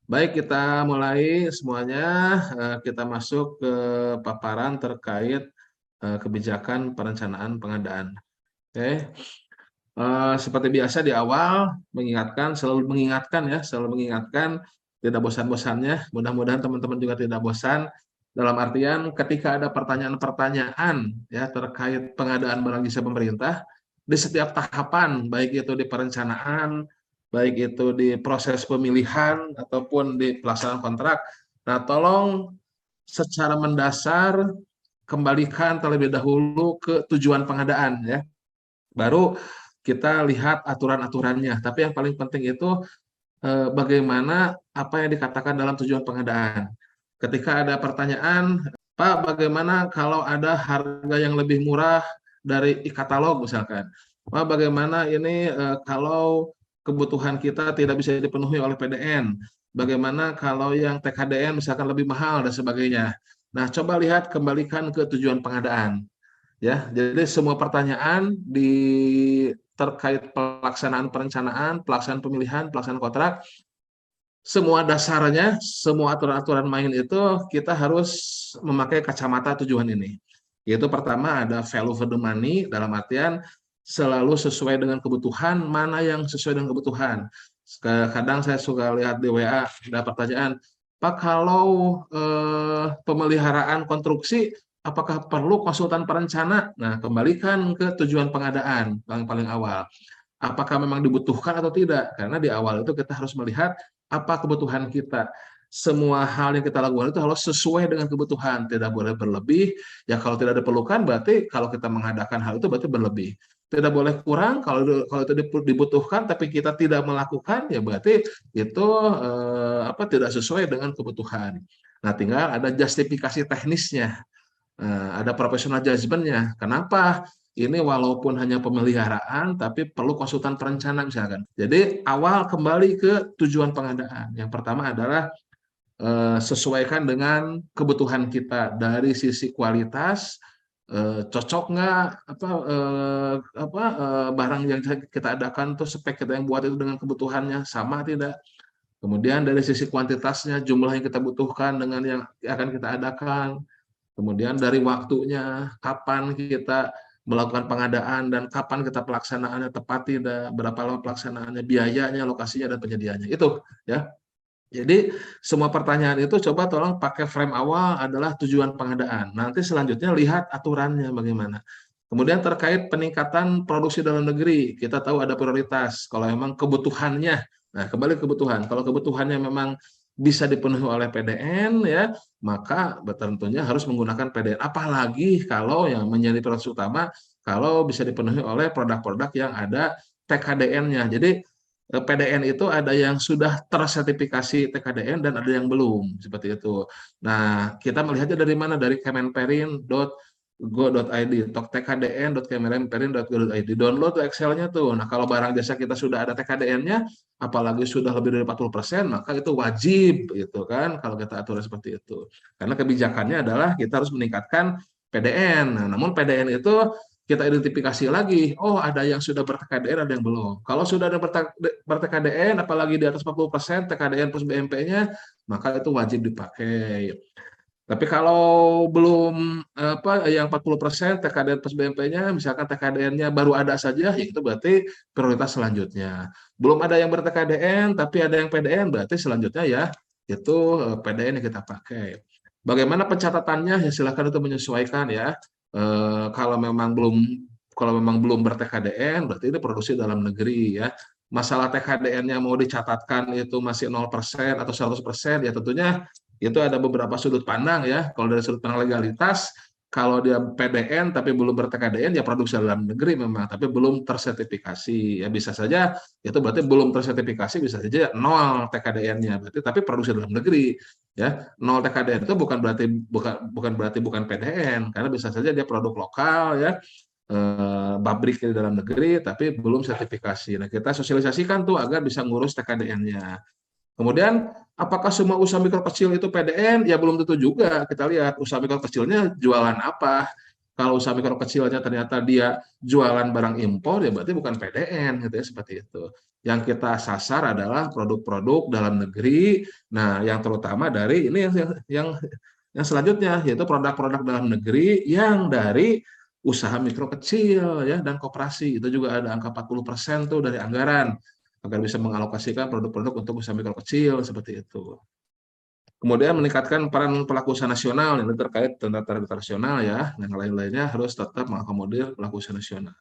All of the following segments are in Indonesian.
Baik, kita mulai semuanya. Kita masuk ke paparan terkait kebijakan perencanaan pengadaan. Oke, seperti biasa di awal selalu mengingatkan, tidak bosan-bosannya. Mudah-mudahan teman-teman juga tidak bosan. Dalam artian ketika ada pertanyaan-pertanyaan ya terkait pengadaan barang jasa pemerintah di setiap tahapan, baik itu di perencanaan, baik itu di proses pemilihan ataupun di pelaksanaan kontrak. Nah, tolong secara mendasar kembalikan terlebih dahulu ke tujuan pengadaan ya. Baru kita lihat aturan-aturannya. Tapi yang paling penting itu bagaimana apa yang dikatakan dalam tujuan pengadaan. Ketika ada pertanyaan, Pak, bagaimana kalau ada harga yang lebih murah dari e-katalog misalkan? Pak, bagaimana ini kalau kebutuhan kita tidak bisa dipenuhi oleh PDN? Bagaimana kalau yang TKDN misalkan lebih mahal dan sebagainya? Nah, coba lihat kembalikan ke tujuan pengadaan. Ya, jadi semua pertanyaan terkait pelaksanaan perencanaan, pelaksanaan pemilihan, pelaksanaan kontrak, semua dasarnya, semua aturan-aturan main itu kita harus memakai kacamata tujuan ini. Yaitu pertama ada value for the money, dalam artian selalu sesuai dengan kebutuhan, mana yang sesuai dengan kebutuhan. Kadang saya suka lihat di WA ada pertanyaan, Pak, kalau pemeliharaan konstruksi apakah perlu konsultan perencana? Nah, kembalikan ke tujuan pengadaan yang paling awal. Apakah memang dibutuhkan atau tidak? Karena di awal itu kita harus melihat apa kebutuhan kita. Semua hal yang kita lakukan itu harus sesuai dengan kebutuhan, tidak boleh berlebih. Ya kalau tidak diperlukan berarti kalau kita mengadakan hal itu berarti berlebih. Tidak boleh kurang, kalau itu dibutuhkan tapi kita tidak melakukan ya berarti itu tidak sesuai dengan kebutuhan. Nah, tinggal ada justifikasi teknisnya. Ada professional judgment-nya. Kenapa? Ini walaupun hanya pemeliharaan, tapi perlu konsultan perencana misalkan. Jadi awal kembali ke tujuan pengadaan. Yang pertama adalah sesuaikan dengan kebutuhan kita dari sisi kualitas, cocok nggak barang yang kita adakan tuh spek kita yang buat itu dengan kebutuhannya sama tidak. Kemudian dari sisi kuantitasnya, jumlah yang kita butuhkan dengan yang akan kita adakan. Kemudian dari waktunya, kapan kita melakukan pengadaan dan kapan kita pelaksanaannya tepat tidak, berapa lama pelaksanaannya, biayanya, lokasinya, dan penyediaannya. Itu ya. Jadi semua pertanyaan itu coba tolong pakai frame awal adalah tujuan pengadaan. Nanti selanjutnya lihat aturannya bagaimana. Kemudian terkait peningkatan produksi dalam negeri, kita tahu ada prioritas. Kalau memang kebutuhannya, nah kembali kebutuhan. Kalau kebutuhannya memang bisa dipenuhi oleh PDN ya, maka tentunya harus menggunakan PDN. Apalagi kalau yang menjadi prioritas utama kalau bisa dipenuhi oleh produk-produk yang ada TKDN-nya. Jadi PDN itu ada yang sudah tersertifikasi TKDN dan ada yang belum seperti itu. Nah, kita melihatnya dari mana? Dari kemenperin.go.id, tkdn.kemenperin.go.id. Download tuh Excel-nya tuh. Nah, kalau barang jasa kita sudah ada TKDN-nya, apalagi sudah lebih dari 40%, maka itu wajib gitu kan kalau kita atur seperti itu. Karena kebijakannya adalah kita harus meningkatkan PDN. Nah, namun PDN itu kita identifikasi lagi, oh ada yang sudah ber-TKDN, ada yang belum. Kalau sudah ada ber-TKDN, apalagi di atas 40% TKDN plus BMP-nya, maka itu wajib dipakai. Tapi kalau belum yang 40% TKDN plus BMP-nya, misalkan TKDN-nya baru ada saja, ya itu berarti prioritas selanjutnya. Belum ada yang ber-TKDN, tapi ada yang PDN, berarti selanjutnya ya itu PDN yang kita pakai. Bagaimana pencatatannya? Ya silakan itu menyesuaikan ya. Kalau memang belum ber-TKDN, berarti itu produksi dalam negeri ya. Masalah TKDN-nya mau dicatatkan itu masih 0% atau 100%, ya tentunya itu ada beberapa sudut pandang ya. Kalau dari sudut pandang legalitas, kalau dia PDN tapi belum ber-TKDN ya produksi dalam negeri memang, tapi belum tersertifikasi. Ya bisa saja itu berarti belum tersertifikasi, bisa saja nol TKDN-nya berarti, tapi produksi dalam negeri ya. Nol TKDN itu bukan PDN, karena bisa saja dia produk lokal ya, pabrik di dalam negeri tapi belum sertifikasi. Nah, kita sosialisasikan tuh agar bisa ngurus TKDN-nya. Kemudian, apakah semua usaha mikro kecil itu PDN? Ya belum tentu juga. Kita lihat usaha mikro kecilnya jualan apa. Kalau usaha mikro kecilnya ternyata dia jualan barang impor, ya berarti bukan PDN gitu ya, seperti itu. Yang kita sasar adalah produk-produk dalam negeri. Nah, yang terutama dari ini yang selanjutnya yaitu produk-produk dalam negeri yang dari usaha mikro kecil ya dan koperasi. Itu juga ada angka 40% tuh dari anggaran agar bisa mengalokasikan produk-produk untuk usaha mikro kecil seperti itu. Kemudian meningkatkan peran pelaku usaha nasional, ini terkait tanda-tanda internasional ya, yang lain-lainnya harus tetap mengakomodir pelaku usaha nasional.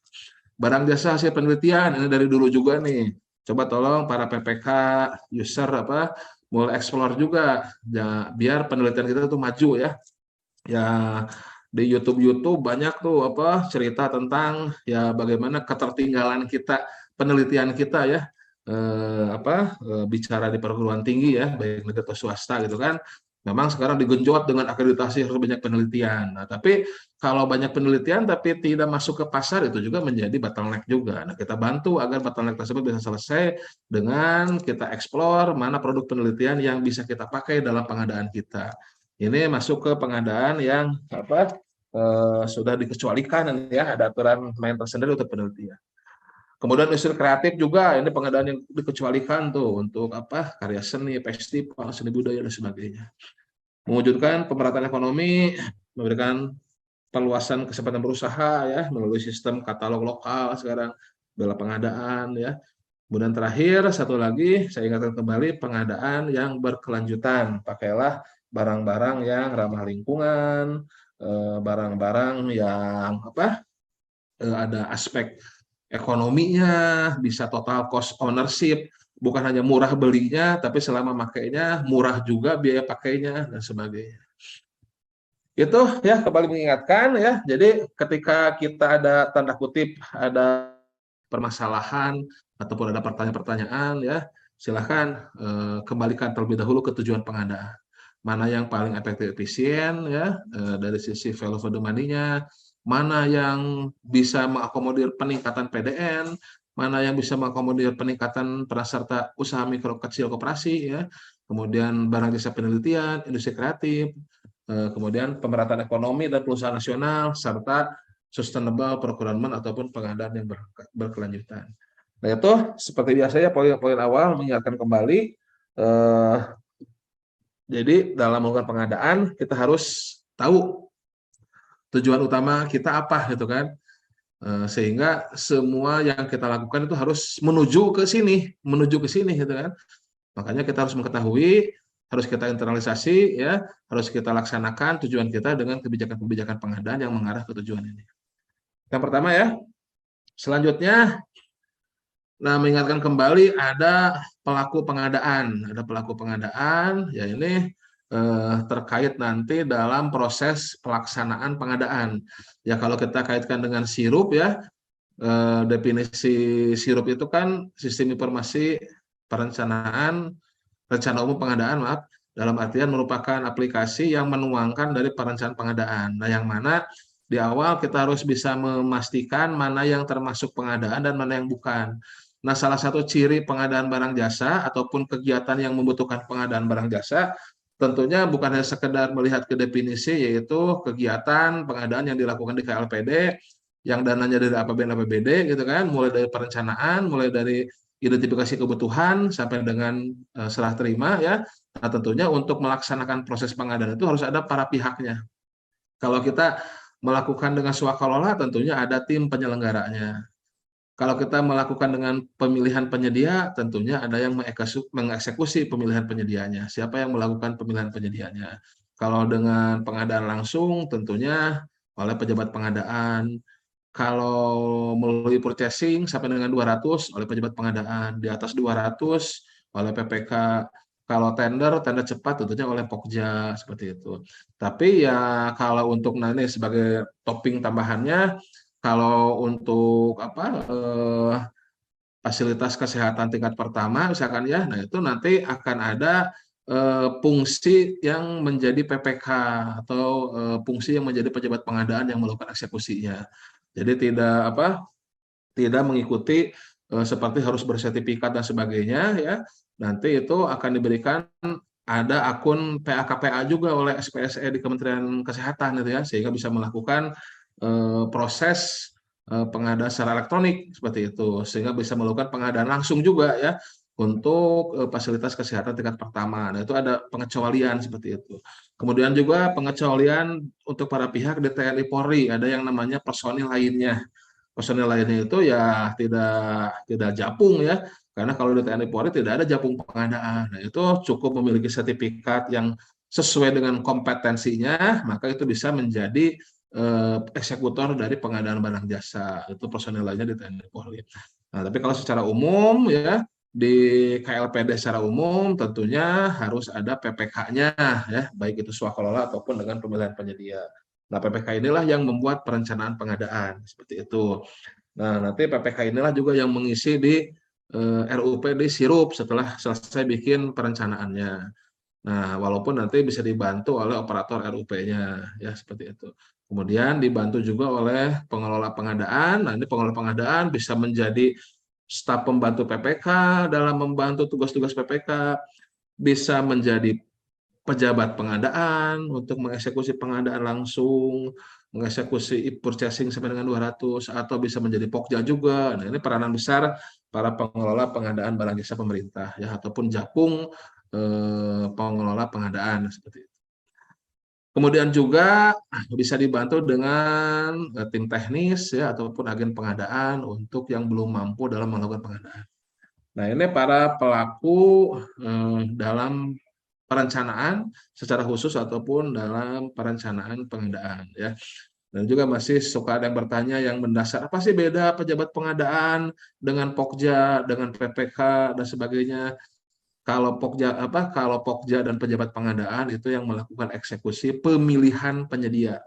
Barang jasa hasil penelitian, ini dari dulu juga nih. Coba tolong para PPK, user mulai explore juga, ya, biar penelitian kita tuh maju ya. Ya di YouTube banyak tuh cerita tentang ya bagaimana ketertinggalan kita, penelitian kita ya, bicara di perguruan tinggi ya, baik negeri atau swasta gitu kan. Memang sekarang digenjot dengan akreditasi harus banyak penelitian. Nah, tapi kalau banyak penelitian tapi tidak masuk ke pasar itu juga menjadi bottleneck juga. Nah, kita bantu agar bottleneck tersebut bisa selesai dengan kita eksplor mana produk penelitian yang bisa kita pakai dalam pengadaan kita. Ini masuk ke pengadaan yang sudah dikecualikan ya, ada aturan main tersendiri untuk penelitian. Kemudian industri kreatif juga, ini pengadaan yang dikecualikan tuh untuk karya seni, festival, seni budaya dan sebagainya. Mewujudkan pemerataan ekonomi, memberikan perluasan kesempatan berusaha ya melalui sistem katalog lokal sekarang dalam pengadaan ya. Kemudian terakhir satu lagi saya ingatkan kembali pengadaan yang berkelanjutan. Pakailah barang-barang yang ramah lingkungan, barang-barang yang ada aspek ekonominya, bisa total cost ownership, bukan hanya murah belinya, tapi selama makainya murah juga biaya pakainya dan sebagainya. Itu ya kembali mengingatkan ya. Jadi ketika kita ada tanda kutip ada permasalahan ataupun ada pertanyaan-pertanyaan ya, silahkan kembalikan terlebih dahulu ke tujuan pengadaan. Mana yang paling efektif efisien ya dari sisi value for the money-nya, mana yang bisa mengakomodir peningkatan PDN, mana yang bisa mengakomodir peningkatan peran serta usaha mikro kecil koperasi ya, kemudian barang jasa penelitian, industri kreatif, kemudian pemerataan ekonomi dan perusahaan nasional serta sustainable procurement ataupun pengadaan yang berkelanjutan. Nah itu seperti biasanya poin-poin awal mengingatkan kembali. Jadi dalam melakukan pengadaan kita harus tahu tujuan utama kita apa gitu kan, sehingga semua yang kita lakukan itu harus menuju ke sini gitu kan. Makanya kita harus mengetahui, harus kita internalisasi ya, harus kita laksanakan tujuan kita dengan kebijakan-kebijakan pengadaan yang mengarah ke tujuan ini. Yang pertama ya. Selanjutnya, nah mengingatkan kembali ada pelaku pengadaan, ya ini terkait nanti dalam proses pelaksanaan pengadaan. Ya kalau kita kaitkan dengan sirup ya, definisi sirup itu kan sistem informasi rencana umum pengadaan, dalam artian merupakan aplikasi yang menuangkan dari perencanaan pengadaan. Nah, yang mana di awal kita harus bisa memastikan mana yang termasuk pengadaan dan mana yang bukan. Nah, salah satu ciri pengadaan barang jasa ataupun kegiatan yang membutuhkan pengadaan barang jasa tentunya bukan hanya sekedar melihat ke definisi, yaitu kegiatan pengadaan yang dilakukan di KLPD yang dananya dari APBN gitu kan, mulai dari perencanaan, mulai dari identifikasi kebutuhan sampai dengan serah terima ya. Nah, tentunya untuk melaksanakan proses pengadaan itu harus ada para pihaknya. Kalau kita melakukan dengan swakalola tentunya ada tim penyelenggaranya. Kalau kita melakukan dengan pemilihan penyedia, tentunya ada yang mengeksekusi pemilihan penyedianya. Siapa yang melakukan pemilihan penyedianya? Kalau dengan pengadaan langsung, tentunya oleh pejabat pengadaan. Kalau melalui purchasing sampai dengan 200 oleh pejabat pengadaan, di atas 200 oleh PPK. Kalau tender cepat tentunya oleh Pokja seperti itu. Tapi ya kalau untuk nanti sebagai topping tambahannya, kalau untuk fasilitas kesehatan tingkat pertama misalkan ya, nah itu nanti akan ada fungsi yang menjadi PPK atau fungsi yang menjadi pejabat pengadaan yang melakukan eksekusinya. Jadi tidak mengikuti seperti harus bersertifikat dan sebagainya ya. Nanti itu akan diberikan ada akun PAKPA juga oleh SPSE di Kementerian Kesehatan gitu ya, sehingga bisa melakukan proses pengadaan secara elektronik seperti itu, sehingga bisa melakukan pengadaan langsung juga ya untuk fasilitas kesehatan tingkat pertama. Nah, itu ada pengecualian seperti itu. Kemudian juga pengecualian untuk para pihak di TNI Polri, ada yang namanya personil lainnya. Personil lainnya itu ya tidak japung ya, karena kalau di TNI Polri tidak ada japung pengadaan. Nah, itu cukup memiliki sertifikat yang sesuai dengan kompetensinya, maka itu bisa menjadi eksekutor dari pengadaan barang jasa. Itu personil lainnya di TNI Polri. Nah, tapi kalau secara umum ya di KLPD secara umum tentunya harus ada PPK-nya ya, baik itu swakelola ataupun dengan pemilihan penyedia. Nah, PPK inilah yang membuat perencanaan pengadaan seperti itu. Nah, nanti PPK inilah juga yang mengisi di RUP di Sirup setelah selesai bikin perencanaannya. Nah, walaupun nanti bisa dibantu oleh operator RUP-nya ya seperti itu. Kemudian dibantu juga oleh pengelola pengadaan. Nah, ini pengelola pengadaan bisa menjadi staf pembantu PPK dalam membantu tugas-tugas PPK, bisa menjadi pejabat pengadaan untuk mengeksekusi pengadaan langsung, mengeksekusi purchasing sampai dengan 200, atau bisa menjadi Pokja juga. Nah, ini peranan besar para pengelola pengadaan barang jasa pemerintah ya, ataupun Japung pengelola pengadaan seperti itu. Kemudian juga bisa dibantu dengan tim teknis ya ataupun agen pengadaan untuk yang belum mampu dalam melakukan pengadaan. Nah, ini para pelaku dalam perencanaan secara khusus ataupun dalam perencanaan pengadaan ya. Dan juga masih suka ada yang bertanya yang mendasar, apa sih beda pejabat pengadaan dengan Pokja, dengan PPK dan sebagainya. Kalau Pokja dan pejabat pengadaan itu yang melakukan eksekusi pemilihan penyedia.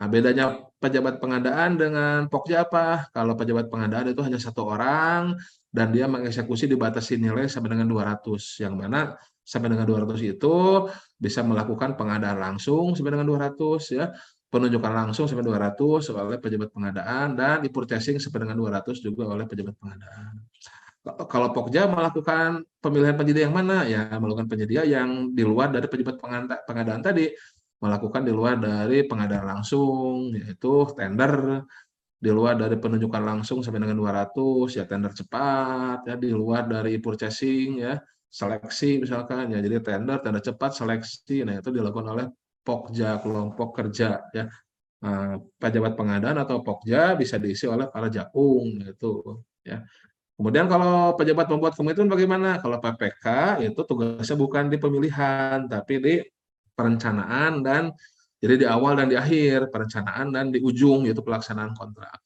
Nah, bedanya pejabat pengadaan dengan Pokja apa? Kalau pejabat pengadaan itu hanya satu orang dan dia mengeksekusi dibatasi nilai sampai dengan 200. Yang mana sampai dengan 200 itu bisa melakukan pengadaan langsung sampai dengan 200 ya, penunjukan langsung sampai 200 oleh pejabat pengadaan dan purchasing sampai dengan 200 juga oleh pejabat pengadaan. Kalau Pokja melakukan pemilihan penyedia yang mana? Ya, melakukan penyedia yang di luar dari pejabat pengadaan tadi, melakukan di luar dari pengadaan langsung, yaitu tender, di luar dari penunjukan langsung sampai dengan 200, ya tender cepat, ya di luar dari purchasing, ya seleksi misalkan, ya jadi tender cepat, seleksi, nah itu dilakukan oleh Pokja, kelompok kerja, ya. Nah, pejabat pengadaan atau Pokja bisa diisi oleh para jakung, gitu, ya. Kemudian kalau pejabat membuat komitmen bagaimana? Kalau PPK itu tugasnya bukan di pemilihan, tapi di perencanaan dan jadi di awal dan di akhir, perencanaan dan di ujung yaitu pelaksanaan kontrak.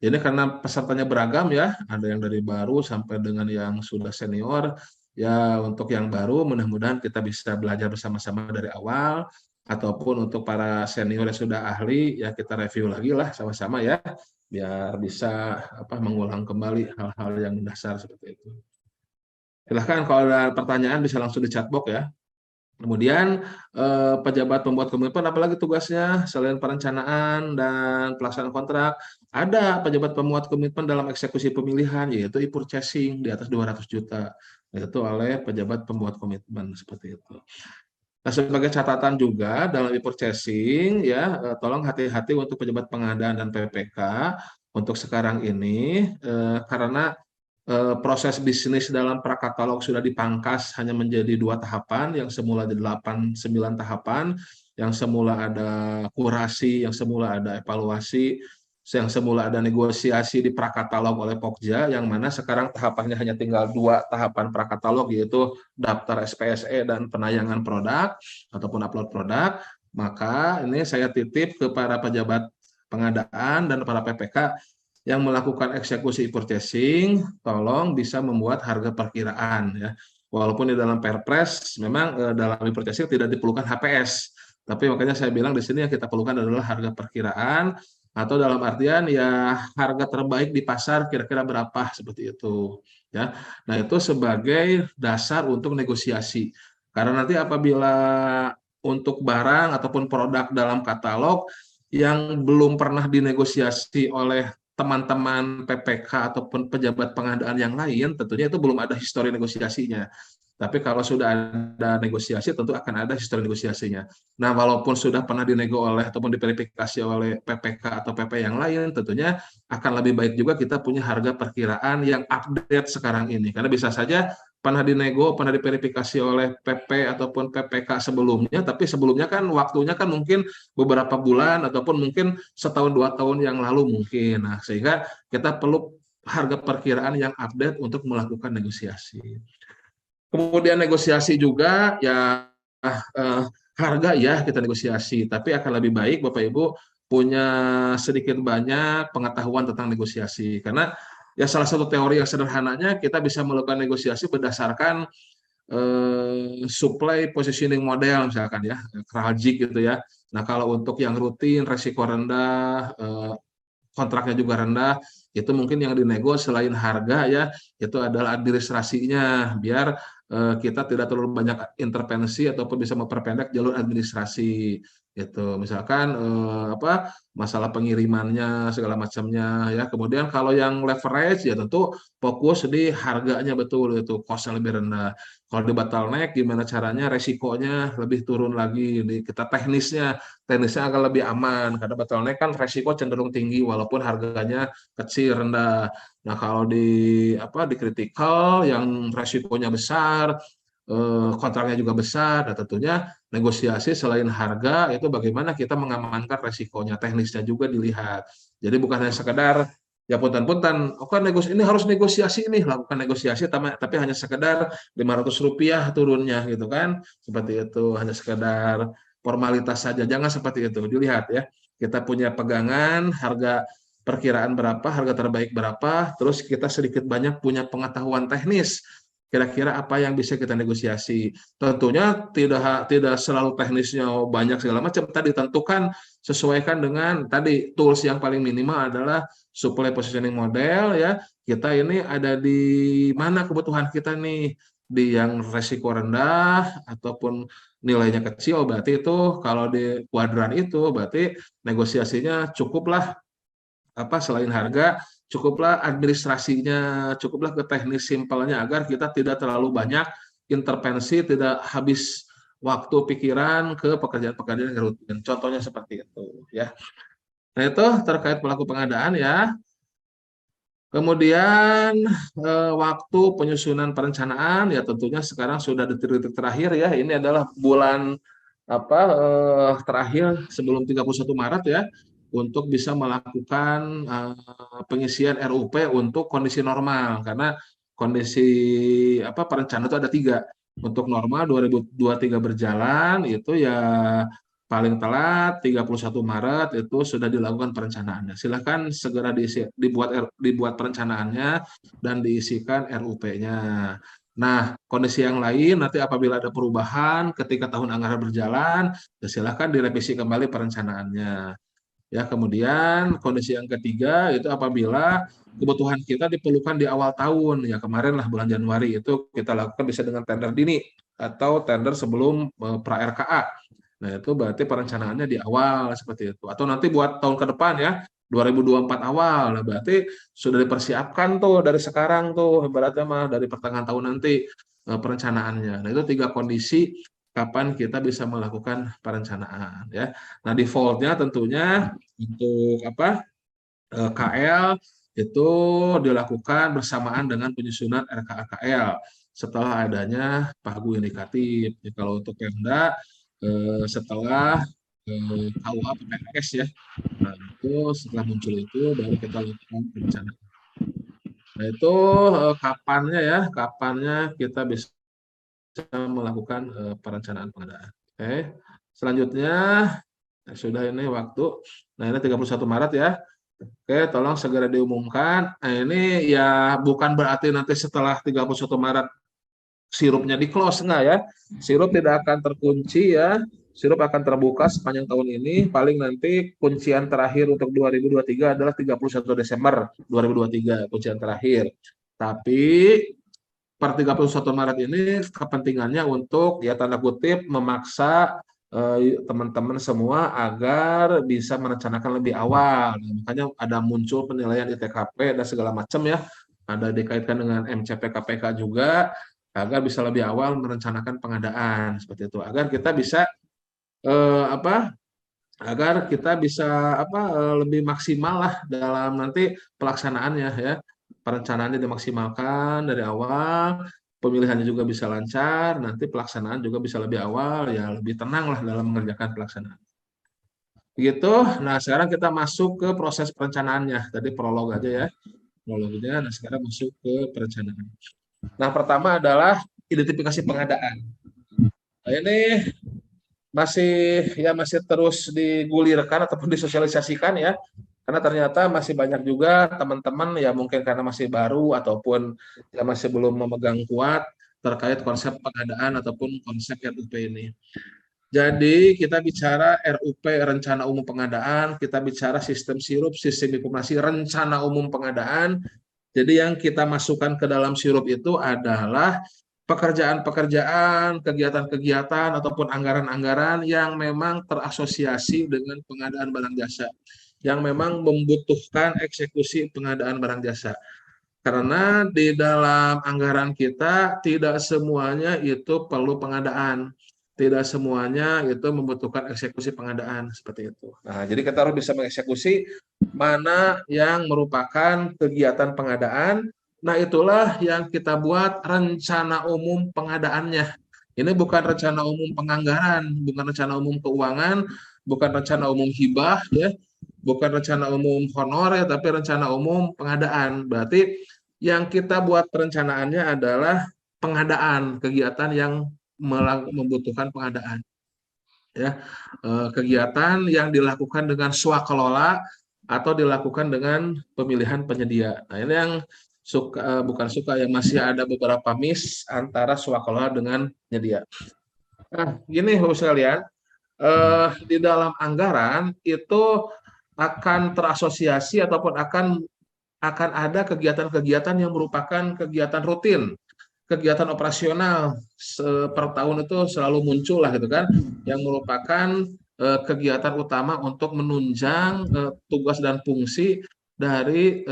Jadi karena pesertanya beragam ya, ada yang dari baru sampai dengan yang sudah senior. Ya untuk yang baru mudah-mudahan kita bisa belajar bersama-sama dari awal, ataupun untuk para senior yang sudah ahli ya kita review lagi lah sama-sama ya, biar bisa mengulang kembali hal-hal yang mendasar seperti itu. Silahkan kalau ada pertanyaan bisa langsung di chatbox ya. Kemudian pejabat pembuat komitmen apalagi tugasnya selain perencanaan dan pelaksanaan kontrak, ada pejabat pembuat komitmen dalam eksekusi pemilihan yaitu e-purchasing di atas 200 juta, yaitu oleh pejabat pembuat komitmen seperti itu. Nah, sebagai catatan juga dalam e-purchasing ya, tolong hati-hati untuk pejabat pengadaan dan PPK untuk sekarang ini karena proses bisnis dalam prakatalog sudah dipangkas hanya menjadi 2 tahapan, yang semula ada 8, 9 tahapan, yang semula ada kurasi, yang semula ada evaluasi, yang semula ada negosiasi di prakatalog oleh Pokja, yang mana sekarang tahapannya hanya tinggal 2 tahapan prakatalog, yaitu daftar SPSE dan penayangan produk ataupun upload produk. Maka ini saya titip ke para pejabat pengadaan dan para PPK yang melakukan eksekusi purchasing, tolong bisa membuat harga perkiraan ya. Walaupun di dalam Perpres memang dalam purchasing tidak diperlukan HPS, tapi makanya saya bilang di sini yang kita perlukan adalah harga perkiraan, atau dalam artian ya harga terbaik di pasar kira-kira berapa seperti itu ya. Nah, itu sebagai dasar untuk negosiasi. Karena nanti apabila untuk barang ataupun produk dalam katalog yang belum pernah dinegosiasi oleh teman-teman PPK ataupun pejabat pengadaan yang lain, tentunya itu belum ada histori negosiasinya. Tapi kalau sudah ada negosiasi, tentu akan ada histori negosiasinya. Nah, walaupun sudah pernah dinego oleh ataupun diverifikasi oleh PPK atau PP yang lain, tentunya akan lebih baik juga kita punya harga perkiraan yang update sekarang ini. Karena bisa saja pernah dinego, pernah diverifikasi oleh PP ataupun PPK sebelumnya, tapi sebelumnya kan waktunya kan mungkin beberapa bulan ataupun mungkin setahun 2 tahun yang lalu mungkin. Nah, sehingga kita perlu harga perkiraan yang update untuk melakukan negosiasi. Kemudian negosiasi juga ya harga ya kita negosiasi, tapi akan lebih baik Bapak Ibu punya sedikit banyak pengetahuan tentang negosiasi. Karena ya salah satu teori yang sederhananya kita bisa melakukan negosiasi berdasarkan supply positioning model misalkan ya, Kraljic gitu ya. Nah, kalau untuk yang rutin resiko rendah, kontraknya juga rendah, itu mungkin yang dinego selain harga ya, itu adalah administrasinya, biar kita tidak terlalu banyak intervensi ataupun bisa memperpendek jalur administrasi gitu. Misalkan apa masalah pengirimannya segala macamnya ya. Kemudian kalau yang leverage ya tentu fokus di harganya betul itu cost-nya lebih rendah. Kalau di bottleneck gimana caranya resikonya lebih turun lagi di kita teknisnya akan lebih aman karena bottleneck kan resiko cenderung tinggi walaupun harganya kecil rendah. Nah, kalau di kritikal yang resikonya besar, kontraknya juga besar, dan tentunya negosiasi selain harga itu bagaimana kita mengamankan resikonya, teknisnya juga dilihat. Jadi bukan hanya sekedar ya punten-punten, oke ini harus negosiasi ini, lakukan negosiasi tapi hanya sekedar Rp500 turunnya gitu kan. Seperti itu, hanya sekedar formalitas saja. Jangan seperti itu. Dilihat ya. Kita punya pegangan harga perkiraan berapa, harga terbaik berapa, terus kita sedikit banyak punya pengetahuan teknis kira-kira apa yang bisa kita negosiasi. Tentunya tidak selalu teknisnya banyak segala macam. Tadi tentukan sesuaikan dengan tadi tools yang paling minimal adalah supply positioning model ya. Kita ini ada di mana kebutuhan kita nih di yang resiko rendah ataupun nilainya kecil berarti itu kalau di kuadran itu berarti negosiasinya cukuplah apa selain harga cukuplah administrasinya, cukuplah ke teknis simpelnya agar kita tidak terlalu banyak intervensi, tidak habis waktu pikiran ke pekerjaan-pekerjaan yang rutin. Contohnya seperti itu ya. Nah, itu terkait pelaku pengadaan ya. Kemudian waktu penyusunan perencanaan ya tentunya sekarang sudah detik-detik terakhir ya. Ini adalah bulan apa terakhir sebelum 31 Maret ya untuk bisa melakukan pengisian RUP untuk kondisi normal karena kondisi apa perencanaan itu ada 3. Untuk normal 2023 berjalan itu ya paling telat 31 Maret itu sudah dilakukan perencanaannya. Silakan segera dibuat perencanaannya dan diisikan RUP-nya. Nah, kondisi yang lain nanti apabila ada perubahan ketika tahun anggaran berjalan, ya silakan direvisi kembali perencanaannya. Ya, kemudian kondisi yang ketiga itu apabila kebutuhan kita diperlukan di awal tahun, ya kemarin lah bulan Januari itu kita lakukan bisa dengan tender dini atau tender sebelum pra RKA. Nah, itu berarti perencanaannya di awal seperti itu. Atau nanti buat tahun ke depan ya, 2024 awal. Nah, berarti sudah dipersiapkan tuh dari sekarang tuh, ibaratnya mah dari pertengahan tahun nanti perencanaannya. Nah, itu 3 kondisi kapan kita bisa melakukan perencanaan ya. Nah, defaultnya tentunya untuk apa KL itu dilakukan bersamaan dengan penyusunan RKA-KL setelah adanya pagu indikatif. Jadi kalau untuk Pemda setelah KUA PPKS ya. Nah, itu setelah muncul itu baru kita lakukan perencanaan. Nah, itu kapannya kita bisa melakukan perencanaan pengadaan. Oke. Selanjutnya sudah ini waktu. Nah, ini 31 Maret ya. Oke, tolong segera diumumkan. Nah, ini ya bukan berarti nanti setelah 31 Maret sirupnya di close enggak ya. Sirup tidak akan terkunci ya. Sirup akan terbuka sepanjang tahun ini. Paling nanti kuncian terakhir untuk 2023 adalah 31 Desember 2023 kuncian terakhir. Tapi per 31 Maret ini kepentingannya untuk ya tanda kutip memaksa teman-teman semua agar bisa merencanakan lebih awal. Nah, makanya ada muncul penilaian ITKP dan segala macam ya. Ada dikaitkan dengan MCP KPK juga agar bisa lebih awal merencanakan pengadaan seperti itu, agar kita bisa eh, apa agar kita bisa lebih maksimal lah dalam nanti pelaksanaannya ya. Perencanaannya dimaksimalkan dari awal, pemilihannya juga bisa lancar, nanti pelaksanaan juga bisa lebih awal, ya lebih tenang lah dalam mengerjakan pelaksanaan. Begitu. Nah, sekarang kita masuk ke proses perencanaannya. Tadi prolog aja ya, prolognya. Nah, sekarang masuk ke perencanaan. Nah, pertama adalah identifikasi pengadaan. Nah, ini masih terus digulirkan ataupun disosialisasikan ya, karena ternyata masih banyak juga teman-teman ya, mungkin karena masih baru ataupun ya masih belum memegang kuat terkait konsep pengadaan ataupun konsep RUP ini. Jadi kita bicara RUP, rencana umum pengadaan, kita bicara sistem sirup, sistem informasi rencana umum pengadaan. Jadi yang kita masukkan ke dalam sirup itu adalah pekerjaan-pekerjaan, kegiatan-kegiatan, ataupun anggaran-anggaran yang memang terasosiasi dengan pengadaan barang jasa, yang memang membutuhkan eksekusi pengadaan barang jasa. Karena di dalam anggaran kita tidak semuanya itu perlu pengadaan. Tidak semuanya itu membutuhkan eksekusi pengadaan seperti itu. Nah, jadi kita harus bisa mengeksekusi mana yang merupakan kegiatan pengadaan. Nah, itulah yang kita buat rencana umum pengadaannya. Ini bukan rencana umum penganggaran, bukan rencana umum keuangan, bukan rencana umum hibah ya, bukan rencana umum honor ya, tapi rencana umum pengadaan. Berarti yang kita buat perencanaannya adalah pengadaan, kegiatan yang membutuhkan pengadaan. Ya, kegiatan yang dilakukan dengan swakelola atau dilakukan dengan pemilihan penyedia. Nah, ini yang bukan suka ya, masih ada beberapa miss antara swakelola dengan penyedia. Nah, gini Bapak sekalian, di dalam anggaran itu akan terasosiasi ataupun akan ada kegiatan-kegiatan yang merupakan kegiatan rutin, kegiatan operasional per tahun itu selalu muncul lah gitu kan, yang merupakan kegiatan utama untuk menunjang tugas dan fungsi dari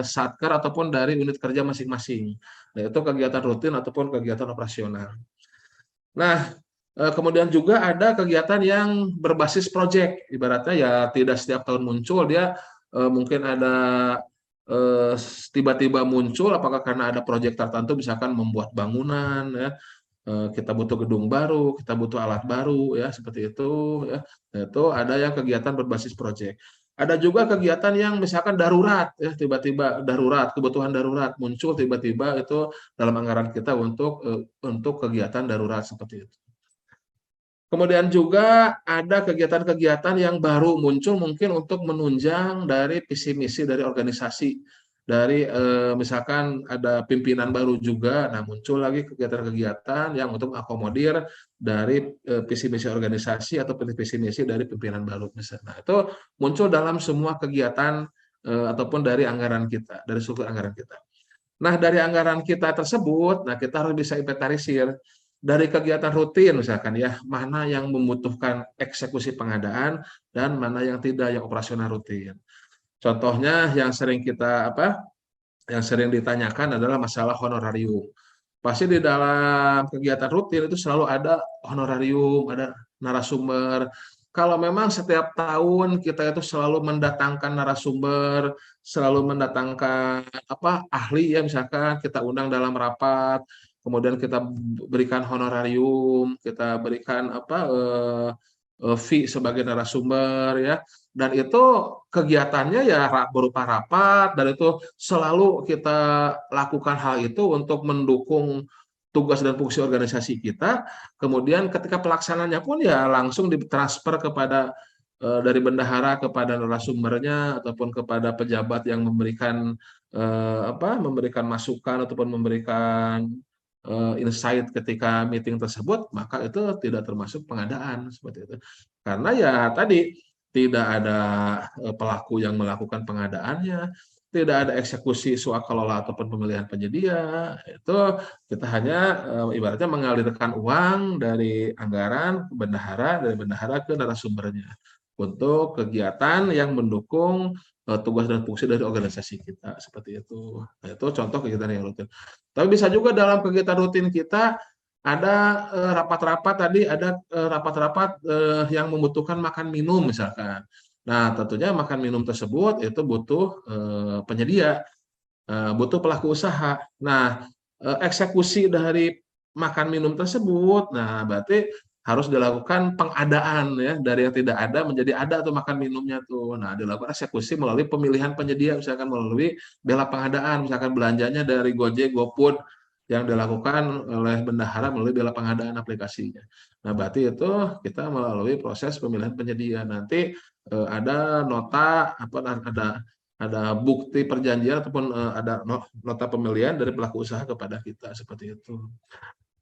satker ataupun dari unit kerja masing-masing. Nah, itu kegiatan rutin ataupun kegiatan operasional. Nah, kemudian juga ada kegiatan yang berbasis proyek, ibaratnya ya tidak setiap tahun muncul, dia mungkin ada eh, tiba-tiba muncul, apakah karena ada proyek tertentu, misalkan membuat bangunan, ya, kita butuh gedung baru, kita butuh alat baru, ya seperti itu, ya. Itu ada yang kegiatan berbasis proyek. Ada juga kegiatan yang misalkan darurat, ya tiba-tiba darurat, kebutuhan darurat muncul tiba-tiba itu dalam anggaran kita untuk kegiatan darurat seperti itu. Kemudian juga ada kegiatan-kegiatan yang baru muncul mungkin untuk menunjang dari visi misi dari organisasi. Dari misalkan ada pimpinan baru juga, nah muncul lagi kegiatan-kegiatan yang untuk akomodir dari visi misi organisasi atau visi misi dari pimpinan baru misalnya. Nah, itu muncul dalam semua kegiatan ataupun dari anggaran kita, dari struktur anggaran kita. Nah, dari anggaran kita tersebut, nah kita harus bisa inventarisir dari kegiatan rutin misalkan ya, mana yang membutuhkan eksekusi pengadaan dan mana yang tidak, yang operasional rutin. Contohnya yang sering yang sering ditanyakan adalah masalah honorarium. Pasti di dalam kegiatan rutin itu selalu ada honorarium, ada narasumber. Kalau memang setiap tahun kita itu selalu mendatangkan narasumber, selalu mendatangkan ahli ya, misalkan kita undang dalam rapat, kemudian kita berikan honorarium, kita berikan fee sebagai narasumber ya, dan itu kegiatannya ya berupa rapat, dan itu selalu kita lakukan hal itu untuk mendukung tugas dan fungsi organisasi kita. Kemudian ketika pelaksananya pun ya langsung ditransfer kepada dari bendahara kepada narasumbernya ataupun kepada pejabat yang memberikan masukan ataupun memberikan insight ketika meeting tersebut, maka itu tidak termasuk pengadaan seperti itu. Karena ya tadi tidak ada pelaku yang melakukan pengadaannya, tidak ada eksekusi swakelola ataupun pemilihan penyedia, itu kita hanya ibaratnya mengalirkan uang dari anggaran ke bendahara, dari bendahara ke narasumbernya untuk kegiatan yang mendukung tugas dan fungsi dari organisasi kita seperti itu. Nah, itu contoh kegiatan yang rutin. Tapi bisa juga dalam kegiatan rutin kita ada rapat-rapat tadi, ada rapat-rapat yang membutuhkan makan minum misalkan. Nah, tentunya makan minum tersebut itu butuh penyedia, butuh pelaku usaha. Nah, eksekusi dari makan minum tersebut, nah berarti harus dilakukan pengadaan ya, dari yang tidak ada menjadi ada tuh makan minumnya tuh. Nah, dilakukan eksekusi melalui pemilihan penyedia, misalkan melalui bela pengadaan, misalkan belanjanya dari Gojek, GoFood yang dilakukan oleh bendahara melalui bela pengadaan aplikasinya. Nah, berarti itu kita melalui proses pemilihan penyedia. Nanti ada nota apa ada bukti perjanjian ataupun ada nota pembelian dari pelaku usaha kepada kita seperti itu.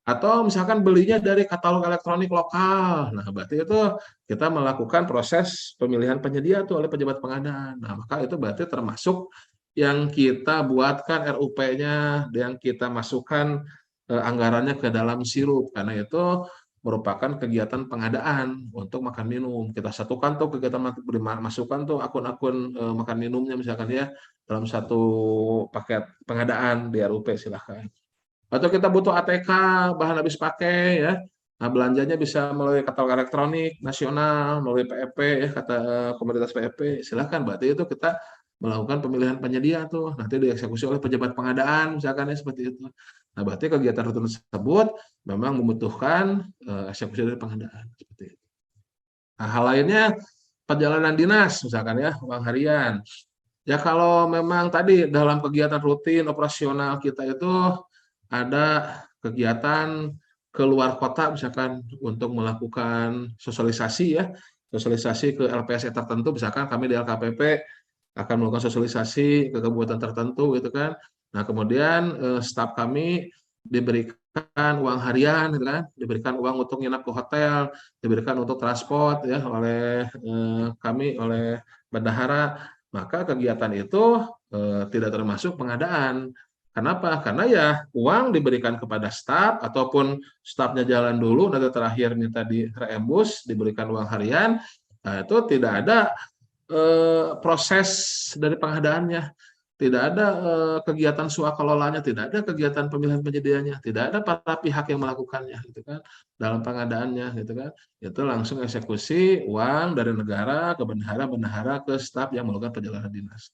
Atau misalkan belinya dari katalog elektronik lokal. Nah, berarti itu kita melakukan proses pemilihan penyedia tuh oleh pejabat pengadaan. Nah, maka itu berarti termasuk yang kita buatkan RUP-nya, yang kita masukkan anggarannya ke dalam sirup. Karena itu merupakan kegiatan pengadaan untuk makan minum. Kita satukan tuh kegiatan masukkan tuh akun-akun makan minumnya misalkan ya dalam satu paket pengadaan di RUP silahkan. Atau kita butuh ATK, bahan habis pakai ya. Nah, belanjanya bisa melalui katalog elektronik nasional, melalui PEP ya, kata komunitas PEP. Silakan, berarti itu kita melakukan pemilihan penyedia tuh, nanti dieksekusi oleh pejabat pengadaan misalkan ya seperti itu. Nah, berarti kegiatan rutin tersebut memang membutuhkan eksekusi dari pengadaan seperti itu. Nah, hal lainnya perjalanan dinas misalkan ya, uang harian. Ya kalau memang tadi dalam kegiatan rutin operasional kita itu ada kegiatan keluar kota misalkan untuk melakukan sosialisasi ya, sosialisasi ke LPSE tertentu misalkan kami di LKPP akan melakukan sosialisasi ke kabupaten tertentu gitu kan. Nah, kemudian staf kami diberikan uang harian gitu kan, diberikan uang untuk nginap ke hotel, diberikan untuk transport ya oleh kami oleh bendahara. Maka kegiatan itu tidak termasuk pengadaan. Kenapa? Karena ya uang diberikan kepada staf ataupun stafnya jalan dulu, nanti terakhir minta di reembus, diberikan uang harian, nah itu tidak ada proses dari pengadaannya, tidak ada kegiatan swakelolanya, tidak ada kegiatan pemilihan penyediaannya, tidak ada para pihak yang melakukannya, gitu kan, dalam pengadaannya, gitu kan, itu langsung eksekusi uang dari negara ke bendahara ke staf yang melakukan perjalanan dinas.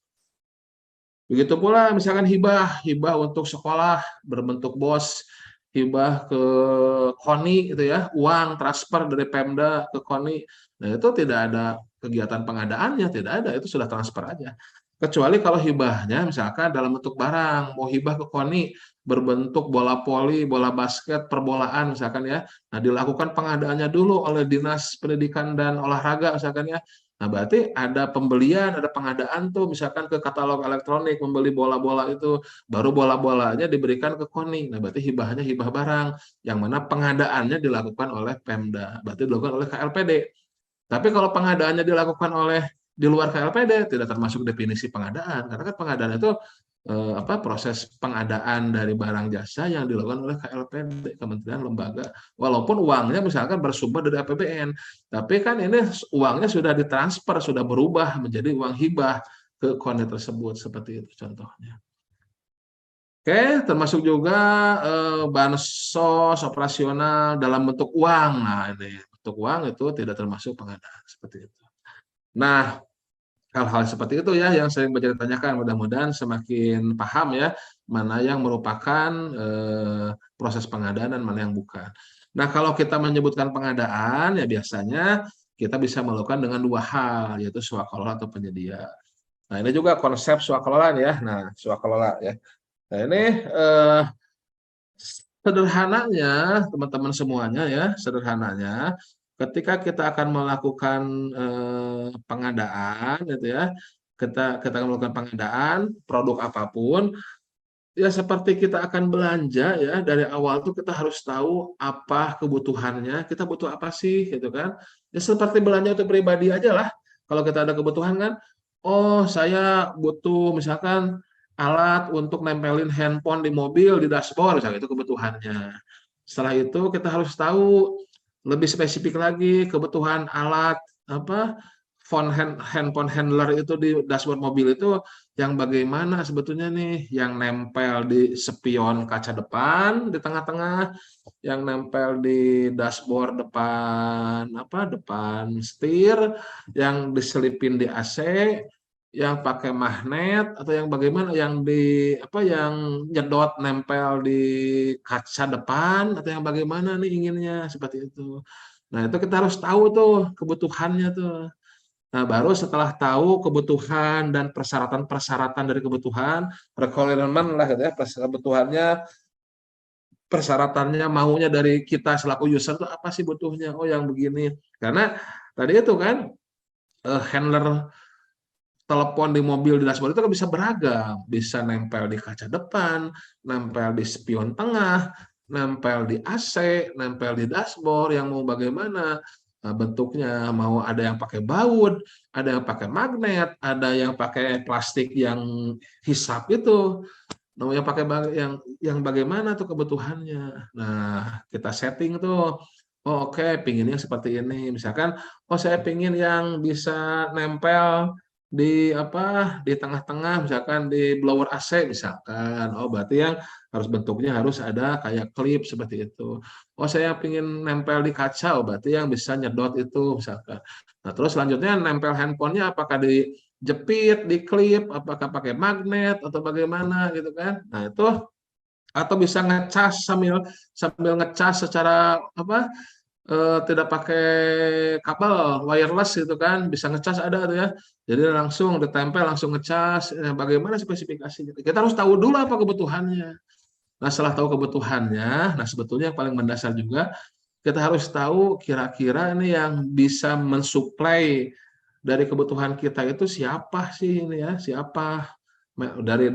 Begitu pula misalkan hibah, hibah untuk sekolah berbentuk BOS, hibah ke KONI gitu ya, uang transfer dari Pemda ke KONI. Nah, itu tidak ada kegiatan pengadaannya, tidak ada, itu sudah transfer aja. Kecuali kalau hibahnya misalkan dalam bentuk barang, mau hibah ke KONI berbentuk bola voli, bola basket, perbolaan misalkan ya. Nah, dilakukan pengadaannya dulu oleh Dinas Pendidikan dan Olahraga misalkan ya. Nah, berarti ada pembelian, ada pengadaan tuh misalkan ke katalog elektronik, membeli bola-bola itu, baru bola-bolanya diberikan ke KONI. Nah, berarti hibahnya hibah barang, yang mana pengadaannya dilakukan oleh Pemda, berarti dilakukan oleh KLPD. Tapi kalau pengadaannya dilakukan oleh di luar KLPD, tidak termasuk definisi pengadaan, karena kan pengadaan itu proses pengadaan dari barang jasa yang dilakukan oleh KLPD, kementerian lembaga, walaupun uangnya misalkan bersumber dari APBN, tapi kan ini uangnya sudah ditransfer, sudah berubah menjadi uang hibah ke KONI tersebut, seperti itu contohnya. Oke, termasuk juga bansos operasional dalam bentuk uang. Nah, ini bentuk uang itu tidak termasuk pengadaan seperti itu. Nah, hal-hal seperti itu ya yang sering banyak ditanyakan, mudah-mudahan semakin paham ya, mana yang merupakan proses pengadaan dan mana yang bukan. Nah, kalau kita menyebutkan pengadaan ya biasanya kita bisa melakukan dengan dua hal, yaitu swakelola atau penyedia. Nah, ini juga konsep swakelola ya. Nah, swakelola ya. Nah, ini sederhananya teman-teman semuanya ya, sederhananya ketika kita akan melakukan pengadaan gitu ya, kita akan melakukan pengadaan produk apapun, ya seperti kita akan belanja ya, dari awal tuh kita harus tahu apa kebutuhannya, kita butuh apa sih gitu kan. Ya seperti belanja untuk pribadi aja lah. Kalau kita ada kebutuhan kan, oh saya butuh misalkan alat untuk nempelin handphone di mobil di dashboard, misalnya itu kebutuhannya. Setelah itu kita harus tahu lebih spesifik lagi kebutuhan alat apa handphone handler itu di dashboard mobil itu yang bagaimana sebetulnya nih, yang nempel di spion kaca depan di tengah-tengah, yang nempel di dashboard depan depan setir, yang diselipin di AC, yang pakai magnet, atau yang bagaimana, yang yang nyedot nempel di kaca depan, atau yang bagaimana nih inginnya seperti itu. Nah, itu kita harus tahu tuh kebutuhannya tuh. Nah, baru setelah tahu kebutuhan dan persyaratan-persyaratan dari kebutuhan, requirement lah gitu ya, kebutuhannya, persyaratannya, maunya dari kita selaku user tuh apa sih butuhnya? Oh, yang begini. Karena tadi itu kan handler telepon di mobil di dashboard itu kan bisa beragam, bisa nempel di kaca depan, nempel di spion tengah, nempel di AC, nempel di dashboard, yang mau bagaimana bentuknya, mau ada yang pakai baut, ada yang pakai magnet, ada yang pakai plastik yang hisap itu, mau yang pakai yang bagaimana tuh kebutuhannya. Nah, kita setting tuh. Oh, oke, pinginnya seperti ini. Misalkan, oh saya pingin yang bisa nempel di tengah-tengah, misalkan di blower AC misalkan. Oh, berarti yang bentuknya harus ada kayak klip seperti itu. Oh, saya pingin nempel di kaca, oh berarti yang bisa nyedot itu misalkan. Nah, terus selanjutnya nempel handphonenya apakah dijepit, diklip, apakah pakai magnet atau bagaimana gitu kan. Nah, itu atau bisa ngecas sambil sambil ngecas secara tidak pakai kabel wireless gitu kan, bisa ngecas ada tuh ya. Jadi langsung ditempel, langsung ngecas. Bagaimana spesifikasinya? Kita harus tahu dulu apa kebutuhannya. Nah, setelah tahu kebutuhannya, nah sebetulnya yang paling mendasar juga kita harus tahu kira-kira ini yang bisa mensuplai dari kebutuhan kita itu siapa sih ini ya, siapa dari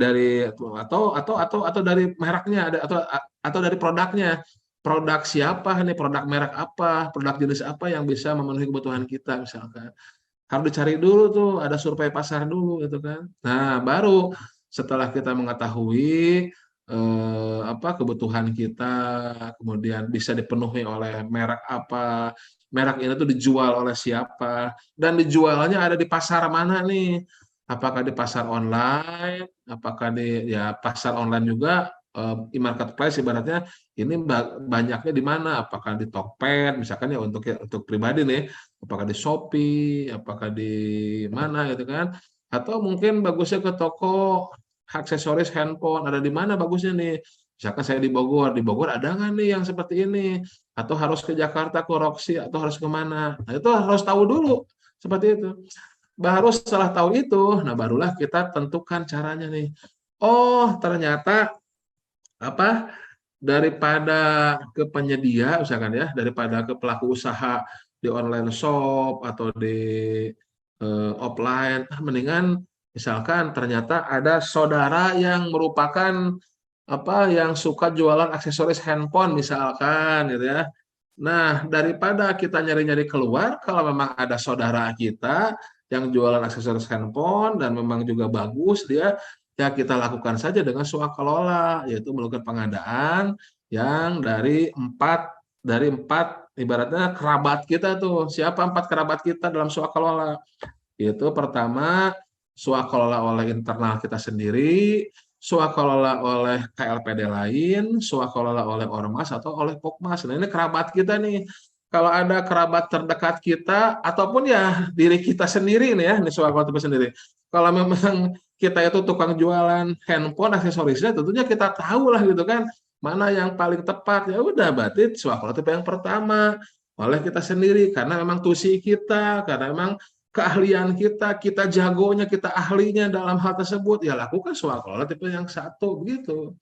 atau dari mereknya ada, atau dari produknya, produk siapa nih, produk merek apa, produk jenis apa yang bisa memenuhi kebutuhan kita misalkan. Harus dicari dulu tuh, ada survei pasar dulu gitu kan. Nah, baru setelah kita mengetahui kebutuhan kita, kemudian bisa dipenuhi oleh merek apa, merek ini tuh dijual oleh siapa, dan dijualnya ada di pasar mana nih? Apakah di pasar online, apakah di ya pasar online juga, e-marketplace ibaratnya ini banyaknya di mana? Apakah di Tokped misalkan ya, untuk pribadi nih, apakah di Shopee, apakah di mana gitu kan? Atau mungkin bagusnya ke toko aksesoris handphone, ada di mana bagusnya nih? Misalkan saya di Bogor ada nggak nih yang seperti ini? Atau harus ke Jakarta, ke Roxy, atau harus kemana? Nah, itu harus tahu dulu, seperti itu. Baru setelah tahu itu, nah barulah kita tentukan caranya nih. Oh, ternyata apa daripada ke penyedia misalkan ya, daripada ke pelaku usaha di online shop atau di offline, mendingan misalkan ternyata ada saudara yang merupakan yang suka jualan aksesoris handphone misalkan gitu ya. Nah, daripada kita nyari-nyari keluar, kalau memang ada saudara kita yang jualan aksesoris handphone dan memang juga bagus dia, ya kita lakukan saja dengan swakelola, yaitu melakukan pengadaan yang dari empat ibaratnya kerabat kita tuh. Siapa 4 kerabat kita dalam swakelola? Itu pertama, swakelola oleh internal kita sendiri, swakelola oleh KLPD lain, swakelola oleh ormas atau oleh pokmas. Nah, ini kerabat kita nih. Kalau ada kerabat terdekat kita ataupun ya diri kita sendiri nih ya, ini swakelola kita sendiri. Kalau memang kita itu tukang jualan handphone aksesorisnya, tentunya kita tahu lah gitu kan, mana yang paling tepat. Ya udah, berarti swakelola tipe yang pertama oleh kita sendiri, karena memang tusi kita, karena memang keahlian kita, kita jagonya, kita ahlinya dalam hal tersebut, ya lakukan swakelola tipe yang satu begitu.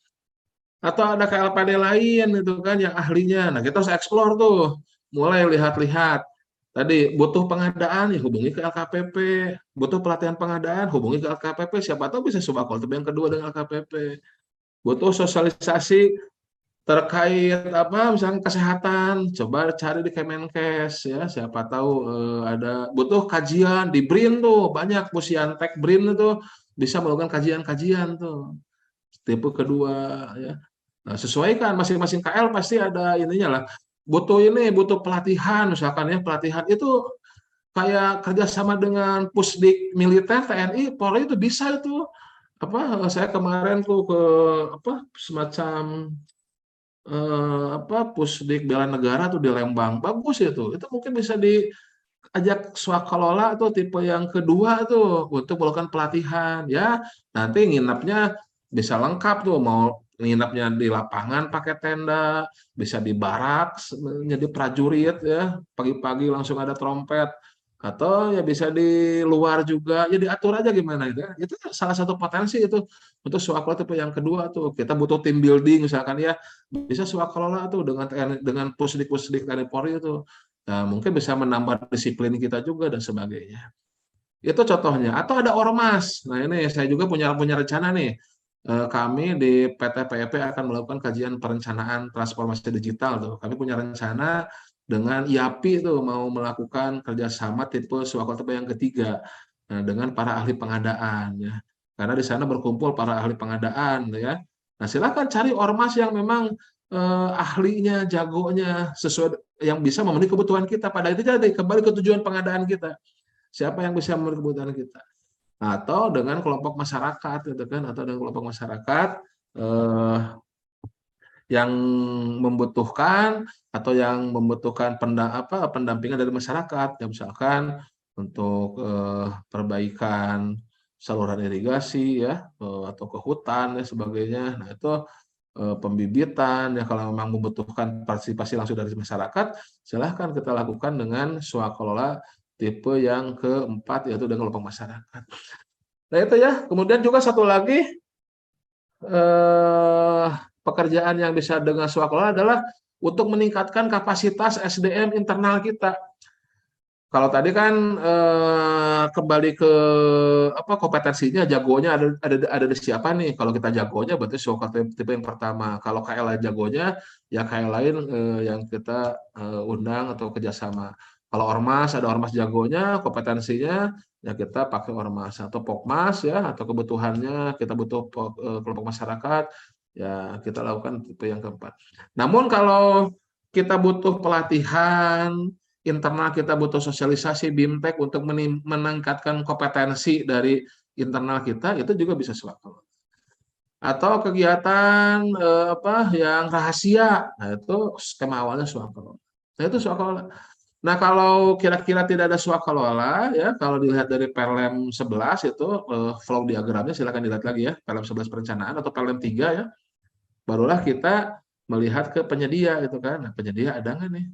Atau ada KLPD lain itu kan yang ahlinya. Nah, kita harus eksplor tuh, mulai lihat-lihat. Tadi butuh pengadaan ya hubungi ke LKPP, butuh pelatihan pengadaan hubungi ke LKPP, siapa tahu bisa swakelola tipe yang kedua dengan LKPP. Butuh sosialisasi terkait misalnya kesehatan, coba cari di Kemenkes ya, siapa tahu ada butuh kajian di BRIN tuh, banyak Pusiantek BRIN itu bisa melakukan kajian-kajian tuh tipe kedua ya. Nah, sesuaikan masing-masing KL pasti ada ininya lah. Butuh pelatihan misalkan ya, pelatihan itu kayak kerjasama dengan Pusdik militer TNI Polri itu bisa itu saya kemarin tuh ke semacam Pusdik Bela Negara tuh di Lembang bagus itu mungkin bisa diajak swakalola atau tipe yang kedua tuh untuk melakukan pelatihan ya nanti nginapnya bisa lengkap tuh mau nginapnya di lapangan pakai tenda bisa di barak menjadi prajurit ya pagi-pagi langsung ada trompet atau ya bisa di luar juga ya diatur aja gimana itu salah satu potensi itu untuk swakalola tipe yang kedua tuh kita butuh tim building misalkan ya bisa swakalola tuh dengan pusdik-pusdik dari Polri itu. Nah, mungkin bisa menambah disiplin kita juga dan sebagainya. Itu contohnya. Atau ada ormas. Nah, ini saya juga punya rencana nih. Kami di PT PEP akan melakukan kajian perencanaan transformasi digital tuh. Kami punya rencana dengan IAPI tuh mau melakukan kerjasama tipe swakalola tipe yang ketiga dengan para ahli pengadaan ya. Karena di sana berkumpul para ahli pengadaan ya. Nah, silakan cari ormas yang memang ahlinya, jagonya sesuai yang bisa memenuhi kebutuhan kita. Pada itu jadi kembali ke tujuan pengadaan kita. Siapa yang bisa memenuhi kebutuhan kita? Atau dengan kelompok masyarakat, gitu kan? Atau dengan kelompok masyarakat yang membutuhkan atau yang membutuhkan pendampingan dari masyarakat, ya misalkan untuk perbaikan saluran irigasi ya atau ke hutan dan sebagainya. Nah itu pembibitan ya kalau memang membutuhkan partisipasi langsung dari masyarakat silahkan kita lakukan dengan swakalola tipe yang keempat yaitu dengan kelompok masyarakat. Nah itu ya kemudian juga satu lagi pekerjaan yang bisa dengan swakalola adalah untuk meningkatkan kapasitas SDM internal kita. Kalau tadi kan kembali ke kompetensinya, jagonya ada di siapa nih? Kalau kita jagonya berarti swakalola tipe yang pertama. Kalau KL lain jagonya, ya KL lain yang kita undang atau kerjasama. Kalau ormas ada ormas jagonya, kompetensinya ya kita pakai ormas atau pokmas ya atau kebutuhannya kita butuh kelompok masyarakat ya kita lakukan tipe yang keempat. Namun kalau kita butuh pelatihan internal kita butuh sosialisasi BIMTEK untuk meningkatkan kompetensi dari internal kita itu juga bisa swakalola. Atau kegiatan yang rahasia, nah itu skema awalnya swakalola. Nah itu swakalola. Nah kalau kira-kira tidak ada swakalola ya kalau dilihat dari Perlem 11 itu flow diagramnya silakan dilihat lagi ya Perlem 11 perencanaan atau Perlem 3 ya barulah kita melihat ke penyedia gitu kan. Nah, penyedia ada nggak nih?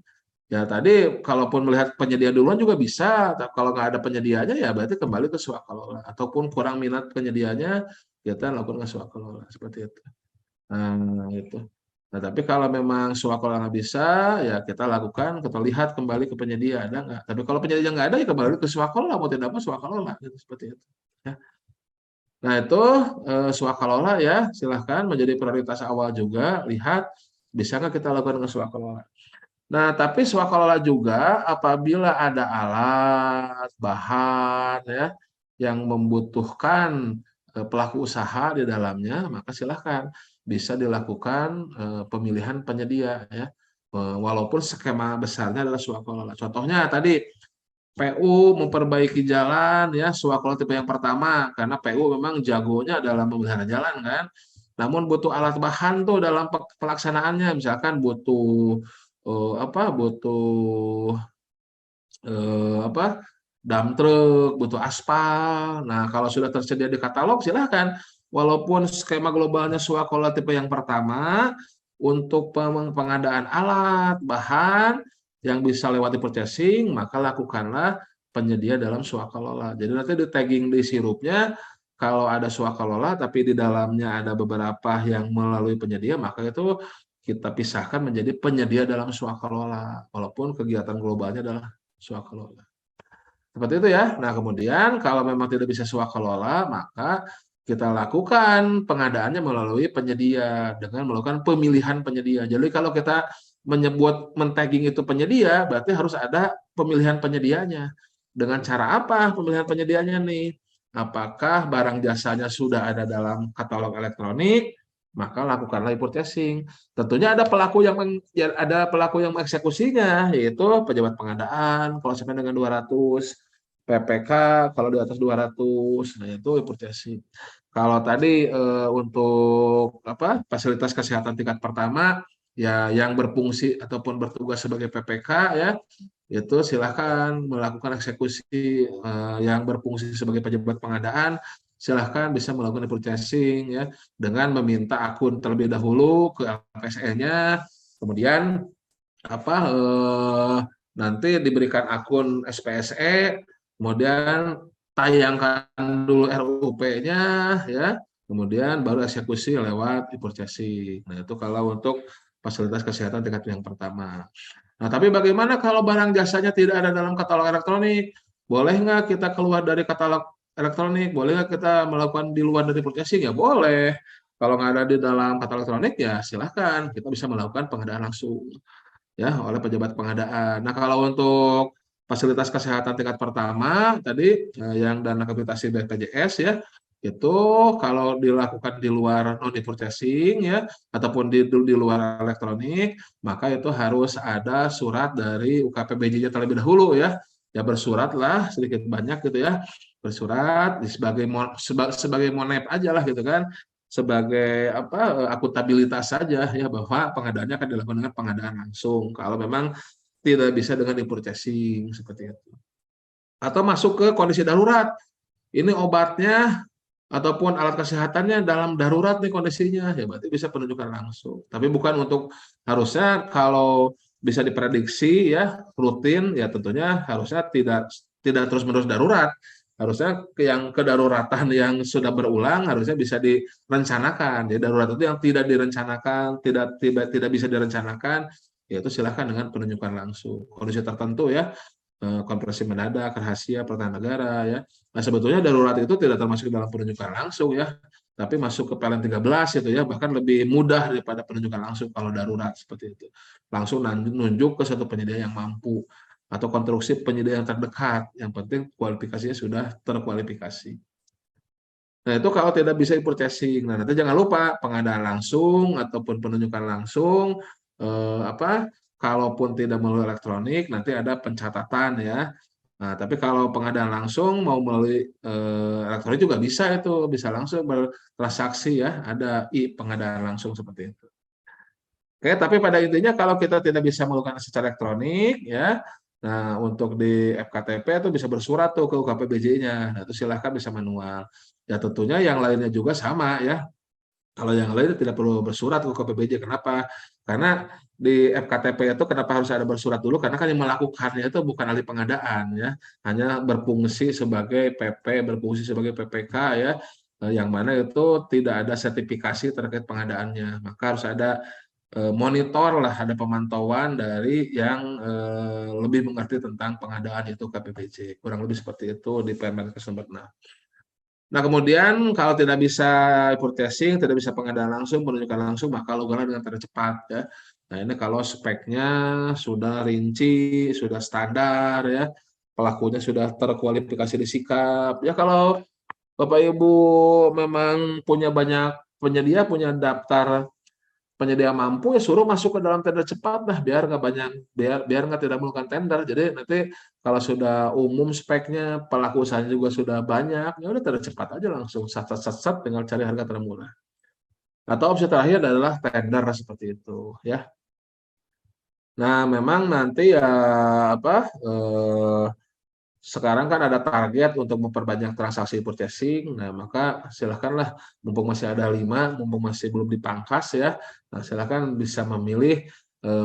Ya tadi kalaupun melihat penyedia duluan juga bisa, kalau nggak ada penyedianya ya berarti kembali ke swakalola. Ataupun kurang minat penyedianya, kita lakukan ke swakalola seperti itu. Nah itu. Nah tapi kalau memang swakalola nggak bisa, ya kita lakukan, kita lihat kembali ke penyedia ada nggak. Tapi kalau penyedia nggak ada, ya kembali ke swakalola mau tidak mau swakalola, gitu, seperti itu. Ya. Nah itu swakalola ya silahkan menjadi prioritas awal juga. Lihat bisa nggak kita lakukan ke swakalola. Nah, tapi swakalola juga apabila ada alat, bahan ya yang membutuhkan pelaku usaha di dalamnya, maka silahkan bisa dilakukan pemilihan penyedia ya. Walaupun skema besarnya adalah swakalola. Contohnya tadi PU memperbaiki jalan ya swakalola tipe yang pertama karena PU memang jagonya dalam memelihara jalan kan. Namun butuh alat bahan tuh dalam pelaksanaannya, misalkan butuh butuh dump truck, butuh aspal. Nah, kalau sudah tersedia di katalog silahkan. Walaupun skema globalnya swakalola tipe yang pertama untuk pengadaan alat, bahan yang bisa lewati purchasing, maka lakukanlah penyedia dalam swakalola. Jadi nanti di tagging di sirupnya kalau ada swakalola tapi di dalamnya ada beberapa yang melalui penyedia, maka itu kita pisahkan menjadi penyedia dalam swakalola. Walaupun kegiatan globalnya adalah swakalola. Seperti itu ya. Nah, kemudian kalau memang tidak bisa swakalola, maka kita lakukan pengadaannya melalui penyedia dengan melakukan pemilihan penyedia. Jadi kalau kita menyebut men-tagging itu penyedia, berarti harus ada pemilihan penyedianya. Dengan cara apa pemilihan penyedianya nih? Apakah barang jasanya sudah ada dalam katalog elektronik maka lakukanlah e-purchasing. Tentunya ada pelaku yang mengeksekusinya, yaitu pejabat pengadaan kalau sampai dengan 200, PPK kalau di atas 200, nah itu e-purchasing. Kalau tadi untuk fasilitas kesehatan tingkat pertama ya yang berfungsi ataupun bertugas sebagai PPK ya itu silahkan melakukan eksekusi. Yang berfungsi sebagai pejabat pengadaan silahkan bisa melakukan e-purchasing ya dengan meminta akun terlebih dahulu ke LPSE-nya, kemudian nanti diberikan akun SPSE, kemudian tayangkan dulu RUP-nya ya, kemudian baru eksekusi lewat e-purchasing. Nah, itu kalau untuk fasilitas kesehatan tingkat yang pertama. Nah, tapi bagaimana kalau barang jasanya tidak ada dalam katalog elektronik? Boleh nggak kita keluar dari katalog elektronik? Boleh nggak kita melakukan di luar dari purchasing? Ya boleh. Kalau nggak ada di dalam katalog elektronik ya silahkan kita bisa melakukan pengadaan langsung ya oleh pejabat pengadaan. Nah, kalau untuk fasilitas kesehatan tingkat pertama tadi yang dana kapitasi BPJS ya itu kalau dilakukan di luar non purchasing ya ataupun di luar elektronik maka itu harus ada surat dari UKPBJ-nya terlebih dahulu ya. Ya bersuratlah sedikit banyak gitu ya. Bersurat sebagai monep aja lah gitu kan sebagai akuntabilitas saja ya bahwa pengadaannya akan dilakukan dengan pengadaan langsung kalau memang tidak bisa dengan e-purchasing seperti itu. Atau masuk ke kondisi darurat. Ini obatnya ataupun alat kesehatannya dalam darurat nih kondisinya, ya berarti bisa penunjukan langsung. Tapi bukan untuk harusnya kalau bisa diprediksi ya rutin ya tentunya harusnya tidak terus-menerus darurat. Harusnya yang kedaruratan yang sudah berulang harusnya bisa direncanakan. Jadi darurat itu yang tidak direncanakan, tidak bisa direncanakan, yaitu silahkan dengan penunjukan langsung. Kondisi tertentu ya, konversi mendadak, rahasia, pertahanan negara ya. Nah, sebetulnya darurat itu tidak termasuk dalam penunjukan langsung ya, tapi masuk ke PLN 13 itu ya, bahkan lebih mudah daripada penunjukan langsung kalau darurat seperti itu. Langsung nunjuk ke satu penyedia yang mampu atau konstruksi penyedia yang terdekat. Yang penting kualifikasinya sudah terkualifikasi. Nah, itu kalau tidak bisa e-purchasing. Nah, nanti jangan lupa pengadaan langsung ataupun penunjukan langsung kalaupun tidak melalui elektronik nanti ada pencatatan ya. Nah, tapi kalau pengadaan langsung mau melalui elektronik juga bisa itu, bisa langsung bertransaksi ya, ada pengadaan langsung seperti itu. Oke, tapi pada intinya kalau kita tidak bisa melakukan secara elektronik ya, nah untuk di FKTP itu bisa bersurat tuh ke UKPBJ-nya. Nah, itu silahkan bisa manual. Ya tentunya yang lainnya juga sama ya. Kalau yang lain tidak perlu bersurat ke UKPBJ. Kenapa? Karena di FKTP itu kenapa harus ada bersurat dulu? Karena kan yang melakukannya itu bukan ahli pengadaan ya, hanya berfungsi sebagai PP, berfungsi sebagai PPK ya, yang mana itu tidak ada sertifikasi terkait pengadaannya. Maka harus ada monitor lah, ada pemantauan dari yang lebih mengerti tentang pengadaan itu KPBJ. Kurang lebih seperti itu di Permenkes nomor 6. Nah, kemudian kalau tidak bisa purchasing, tidak bisa pengadaan langsung, penunjukan langsung, maka lakukanlah dengan cara cepat ya. Nah, ini kalau speknya sudah rinci, sudah standar ya, pelakunya sudah terkualifikasi di sikap. Ya kalau Bapak Ibu memang punya banyak penyedia, punya daftar penyedia mampu ya suruh masuk ke dalam tender cepat lah biar nggak banyak biar nggak tidak melakukan tender. Jadi nanti kalau sudah umum speknya pelaku usahanya juga sudah banyak ya udah tender cepat aja langsung sat tinggal cari harga termurah. Atau opsi terakhir adalah tender seperti itu ya. Nah memang nanti ya sekarang kan ada target untuk memperbanyak transaksi purchasing, nah maka silakanlah mumpung masih ada 5, mumpung masih belum dipangkas ya, nah silakan bisa memilih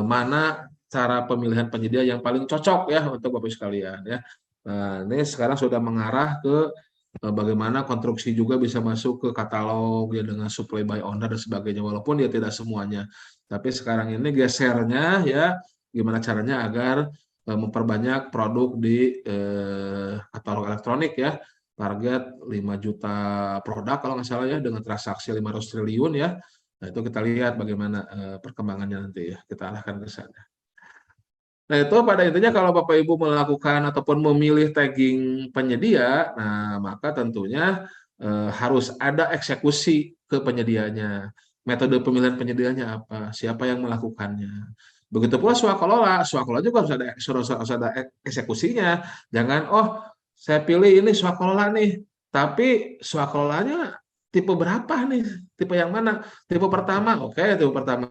mana cara pemilihan penyedia yang paling cocok ya untuk Bapak sekalian ya. Nah ini sekarang sudah mengarah ke bagaimana konstruksi juga bisa masuk ke katalog ya dengan supply by owner dan sebagainya, walaupun dia tidak semuanya. Tapi sekarang ini gesernya ya gimana caranya agar memperbanyak produk di katalog elektronik ya. Target 5 juta produk kalau nggak salah ya dengan transaksi 500 triliun ya. Nah, itu kita lihat bagaimana perkembangannya nanti ya. Kita arahkan ke sana. Nah, itu pada intinya kalau Bapak Ibu melakukan ataupun memilih tagging penyedia, nah maka tentunya harus ada eksekusi ke penyedianya. metode pemilihan penyediaannya apa, siapa yang melakukannya. Begitu pula swakelola juga harus ada eksekusinya. Jangan, oh saya pilih ini swakelola nih, tapi swakelolanya tipe berapa nih? Tipe yang mana? Tipe pertama, oke, tipe pertama.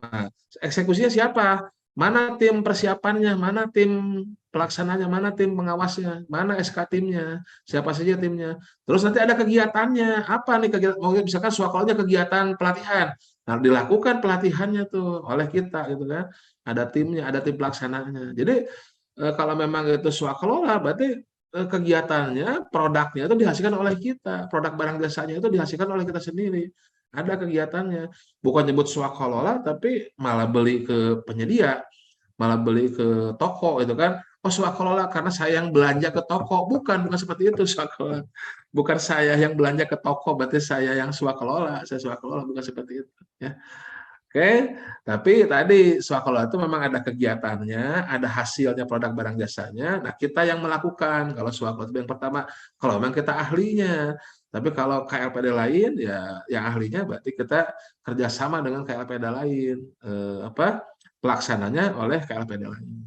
Eksekusinya siapa? Mana tim persiapannya? Mana tim pelaksananya? Mana tim pengawasnya? Mana SK timnya? Siapa saja timnya? Terus nanti ada kegiatannya. Apa nih kegiatan? Oh, misalkan swakelola kegiatan pelatihan. Nah, dilakukan pelatihannya tuh oleh kita gitu kan. Ada timnya, ada tim pelaksananya. Jadi kalau memang itu swakelola berarti kegiatannya, produknya itu dihasilkan oleh kita. Produk barang jasanya itu dihasilkan oleh kita sendiri. Ada kegiatannya. Bukan nyebut swakelola tapi malah beli ke penyedia, malah beli ke toko itu kan. Oh, swakelola karena saya yang belanja ke toko. Bukan seperti itu swakelola. Bukan saya yang belanja ke toko berarti saya yang swakelola. Saya swakelola bukan seperti itu ya. Oke, tapi tadi swakelola itu memang ada kegiatannya, ada hasilnya produk barang jasanya. Nah, kita yang melakukan. Kalau swakelola itu yang pertama, kalau memang kita ahlinya. Tapi kalau KLPD lain, ya yang ahlinya berarti kita kerjasama dengan KLPD lain. Pelaksananya oleh KLPD lain.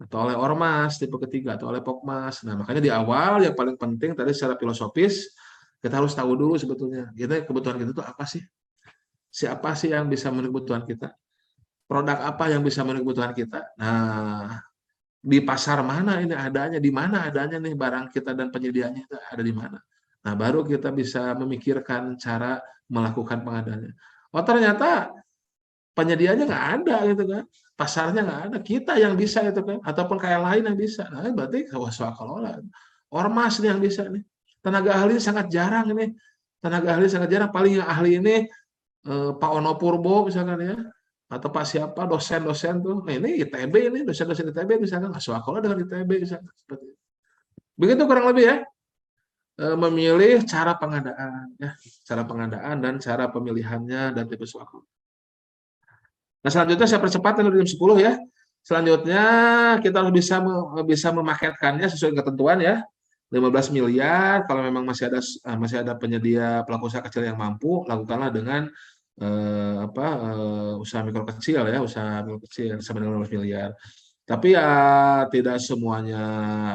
Atau oleh Ormas, tipe ketiga, atau oleh Pokmas. Nah, makanya di awal yang paling penting tadi secara filosofis, kita harus tahu dulu sebetulnya, kebutuhan kita itu apa sih? Siapa sih yang bisa memenuhi kebutuhan kita? Produk apa yang bisa memenuhi kebutuhan kita? Nah, di pasar mana ini adanya, di mana adanya nih barang kita dan penyediaannya itu ada di mana. Nah, baru kita bisa memikirkan cara melakukan pengadaannya. Oh, ternyata penyediaannya nggak ada gitu kan. Pasarnya nggak ada. Kita yang bisa itu kan. Ataupun kayak lain yang bisa. Nah, berarti swakalola. Ormas nih yang bisa nih. Tenaga ahli sangat jarang ini. Tenaga ahli sangat jarang. Paling yang ahli ini Pak Ono Purbo misalkan ya, atau Pak siapa dosen-dosen tuh, nah, ini ITB ini dosen-dosen ITB misalkan, swakalola dengan ITB misalkan seperti itu. Begitu kurang lebih ya, memilih cara pengadaan ya, cara pengadaan dan cara pemilihannya dan tipe swakalola. Nah, selanjutnya saya percepat dari jam 10 ya. Selanjutnya kita harus bisa memaketkannya sesuai ketentuan ya. 15 miliar kalau memang masih ada penyedia pelaku usaha kecil yang mampu, lakukanlah dengan usaha mikro kecil ya, usaha mikro kecil sama dengan 15 miliar. Tapi ya tidak semuanya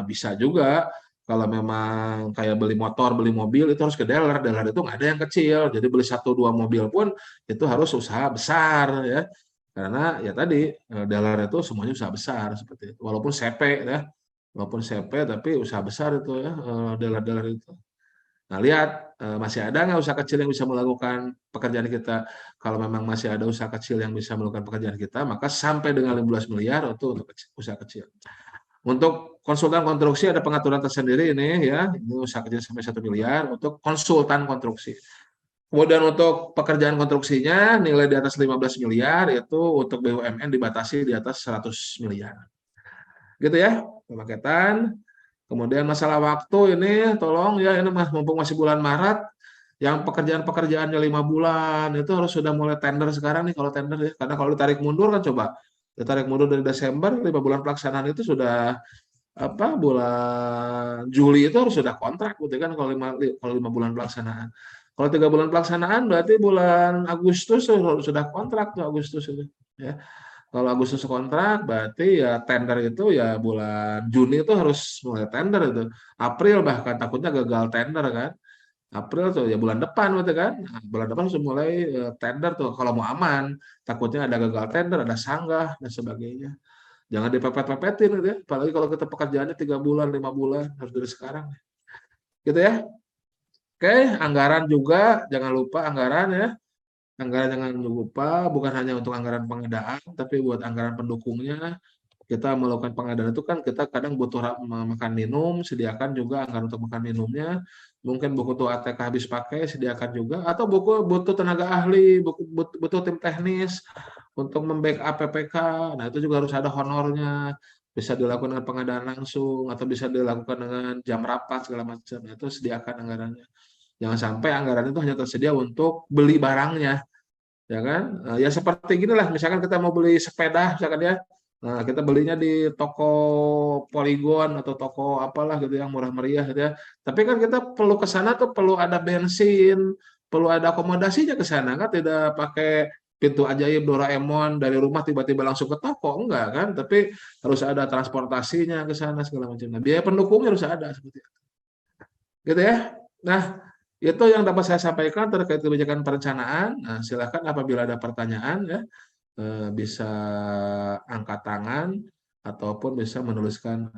bisa juga. Kalau memang kayak beli motor, beli mobil itu harus ke dealer. Dealer itu nggak ada yang kecil. Jadi beli 1-2 mobil pun itu harus usaha besar ya. Karena ya tadi dealer itu semuanya usaha besar seperti itu. Walaupun CP ya, walaupun CP tapi usaha besar itu ya dealer-dealer itu. Nah, lihat masih ada nggak usaha kecil yang bisa melakukan pekerjaan kita. Kalau memang masih ada usaha kecil yang bisa melakukan pekerjaan kita, maka sampai dengan 15 miliar itu untuk usaha kecil. Untuk konsultan konstruksi ada pengaturan tersendiri ini ya, ini usaha kecil sampai 1 miliar untuk konsultan konstruksi. Kemudian untuk pekerjaan konstruksinya nilai di atas 15 miliar itu untuk BUMN dibatasi di atas 100 miliar. Gitu ya, pemaketan. Kemudian masalah waktu ini tolong ya ini mumpung masih bulan Maret yang pekerjaan-pekerjaannya 5 bulan itu harus sudah mulai tender sekarang nih kalau tender ya. Karena kalau ditarik mundur kan coba ditarik mundur dari Desember 5 bulan pelaksanaan itu sudah bulan Juli itu harus sudah kontrak gitu kan kalau 5 bulan pelaksanaan. Kalau 3 bulan pelaksanaan berarti bulan Agustus sudah kontrak tuh Agustus itu ya. Kalau Agustus kontrak berarti ya tender itu ya bulan Juni itu harus mulai tender itu. April bahkan takutnya gagal tender kan. April tuh ya bulan depan gitu kan. Nah, bulan depan harus mulai tender tuh kalau mau aman. Takutnya ada gagal tender, ada sanggah dan sebagainya. Jangan dipepet-pepetin gitu ya. Apalagi kalau kita pekerjaannya 3 bulan, 5 bulan harus dari sekarang. Gitu ya. Oke, anggaran juga jangan lupa anggaran ya. Anggaran jangan lupa bukan hanya untuk anggaran pengadaan, tapi buat anggaran pendukungnya. Kita melakukan pengadaan itu kan kita kadang butuh makan minum, sediakan juga anggaran untuk makan minumnya. Mungkin butuh ATK habis pakai, sediakan juga. Atau butuh tenaga ahli, butuh tim teknis untuk membackup PPK. Nah itu juga harus ada honornya. Bisa dilakukan dengan pengadaan langsung, atau bisa dilakukan dengan jam rapat segala macam. Itu sediakan anggarannya. Jangan sampai anggaran itu hanya tersedia untuk beli barangnya, ya kan? Ya seperti gini lah, misalkan kita mau beli sepeda, misalkan ya, nah kita belinya di toko Polygon atau toko apalah gitu yang murah meriah gitu ya. Tapi kan kita perlu ke sana tuh perlu ada bensin, perlu ada akomodasinya ke sana kan, tidak pakai pintu ajaib Doraemon dari rumah tiba-tiba langsung ke toko, enggak kan, tapi harus ada transportasinya ke sana segala macam. Nah, biaya pendukungnya harus ada seperti itu. Gitu ya. Nah, itu yang dapat saya sampaikan terkait kebijakan perencanaan. Nah, silakan apabila ada pertanyaan ya, bisa angkat tangan ataupun bisa menuliskan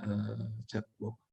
chat box.